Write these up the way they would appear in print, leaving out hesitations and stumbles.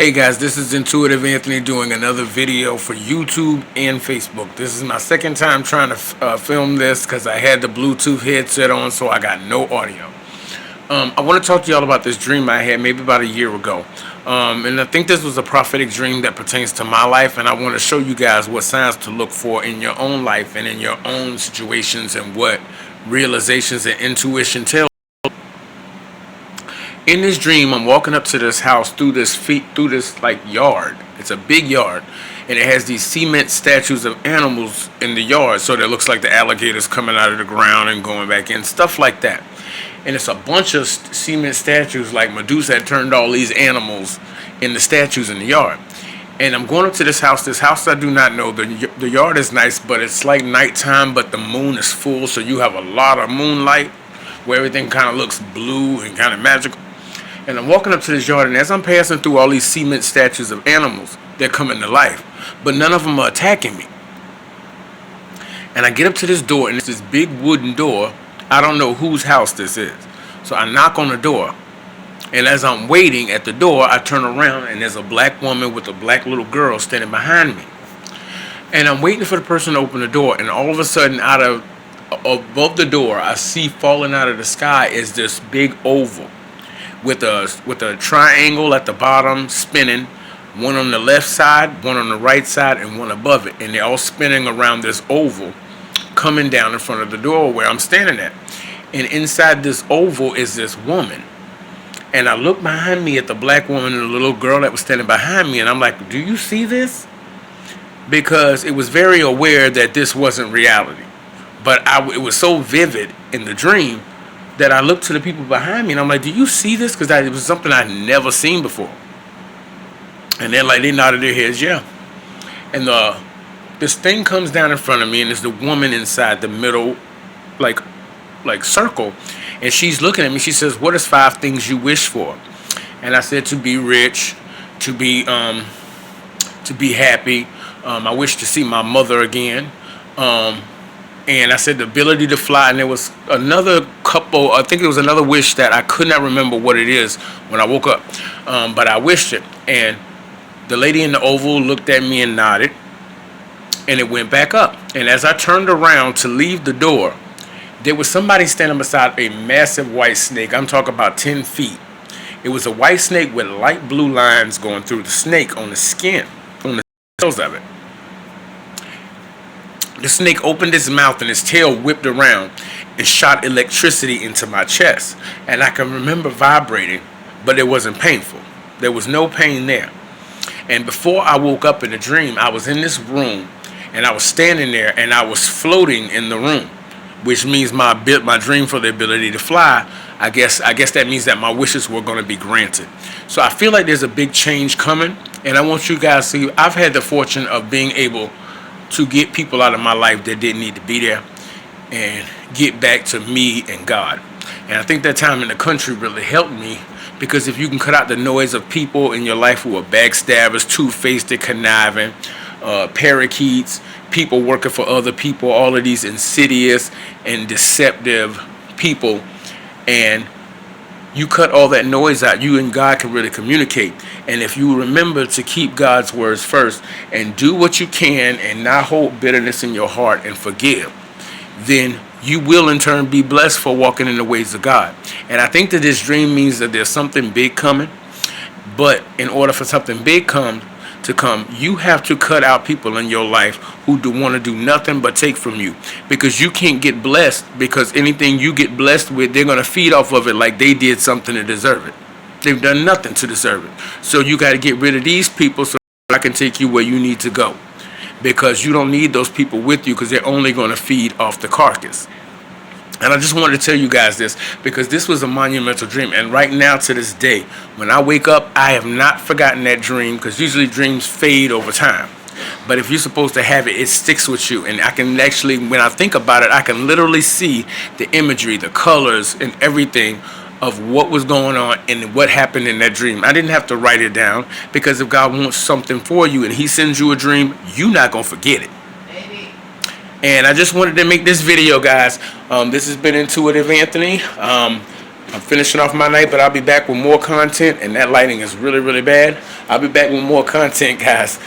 Hey guys, this is Intuitive Anthony doing another video for YouTube and Facebook. This is my second time trying to film this because I had the Bluetooth headset on, so I got no audio. I want to talk to y'all about this dream I had maybe about a year ago. And I think this was a prophetic dream that pertains to my life, and I want to show you guys what signs to look for in your own life and in your own situations and what realizations and intuition tell. In this dream, I'm walking up to this house through this like yard. It's a big yard, and it has these cement statues of animals in the yard, so that it looks like the alligators coming out of the ground and going back in, stuff like that. And it's a bunch of cement statues, like Medusa had turned all these animals in the statues in the yard. And I'm going up to this house I do not know. The yard is nice, but it's like nighttime, but the moon is full, so you have a lot of moonlight where everything kind of looks blue and kind of magical. And I'm walking up to this yard, and as I'm passing through all these cement statues of animals, they're coming to life, but none of them are attacking me. And I get up to this door, and it's this big wooden door. I don't know whose house this is. So I knock on the door, and as I'm waiting at the door, I turn around, and there's a black woman with a black little girl standing behind me. And I'm waiting for the person to open the door, and all of a sudden, above the door, I see falling out of the sky is this big oval with a triangle at the bottom spinning, one on the left side, one on the right side, and one above it, and they're all spinning around this oval coming down in front of the door where I'm standing at. And inside this oval is this woman, and I look behind me at the black woman and the little girl that was standing behind me, and I'm like, do you see this? Because it was very aware that this wasn't reality, but it was so vivid in the dream that I looked to the people behind me, and I'm like, do you see this? Because it was something I'd never seen before. And they're like, they nodded their heads, yeah. And this thing comes down in front of me, and there's the woman inside the middle, like circle. And she's looking at me. She says, what is 5 things you wish for? And I said, to be rich, to be happy. I wish to see my mother again. And I said the ability to fly, and there was another couple, I think there was another wish that I could not remember what it is when I woke up, but I wished it. And the lady in the oval looked at me and nodded, and it went back up. And as I turned around to leave the door, there was somebody standing beside a massive white snake. I'm talking about 10 feet. It was a white snake with light blue lines going through the snake on the skin, on the scales of it. The snake opened its mouth, and its tail whipped around and shot electricity into my chest. And I can remember vibrating, but it wasn't painful. There was no pain there. And before I woke up in the dream, I was in this room, and I was standing there, and I was floating in the room, which means my dream for the ability to fly, I guess that means that my wishes were going to be granted. So I feel like there's a big change coming, and I want you guys to see, I've had the fortune of being able to get people out of my life that didn't need to be there and get back to me and God. And I think that time in the country really helped me, because if you can cut out the noise of people in your life who are backstabbers, two-faced, conniving, parakeets, people working for other people, all of these insidious and deceptive people, and you cut all that noise out, you and God can really communicate. And if you remember to keep God's words first and do what you can and not hold bitterness in your heart and forgive, then you will in turn be blessed for walking in the ways of God. And I think that this dream means that there's something big coming, but in order for something big to come, you have to cut out people in your life who want to do nothing but take from you, because you can't get blessed, because anything you get blessed with, they're going to feed off of it like they did something to deserve it. They've done nothing to deserve it. So you got to get rid of these people so I can take you where you need to go, because you don't need those people with you, because they're only going to feed off the carcass. And I just wanted to tell you guys this, because this was a monumental dream. And right now, to this day, when I wake up, I have not forgotten that dream, because usually dreams fade over time. But if you're supposed to have it, it sticks with you. And I can actually, when I think about it, I can literally see the imagery, the colors, and everything of what was going on and what happened in that dream. I didn't have to write it down, because if God wants something for you and He sends you a dream, you're not going to forget it. And I just wanted to make this video, guys. This has been Intuitive Anthony. I'm finishing off my night, but I'll be back with more content, and that lighting is really, really bad. I'll be back with more content, guys.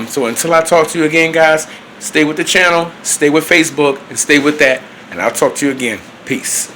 So until I talk to you again, guys, stay with the channel, stay with Facebook, and stay with that, and I'll talk to you again. Peace.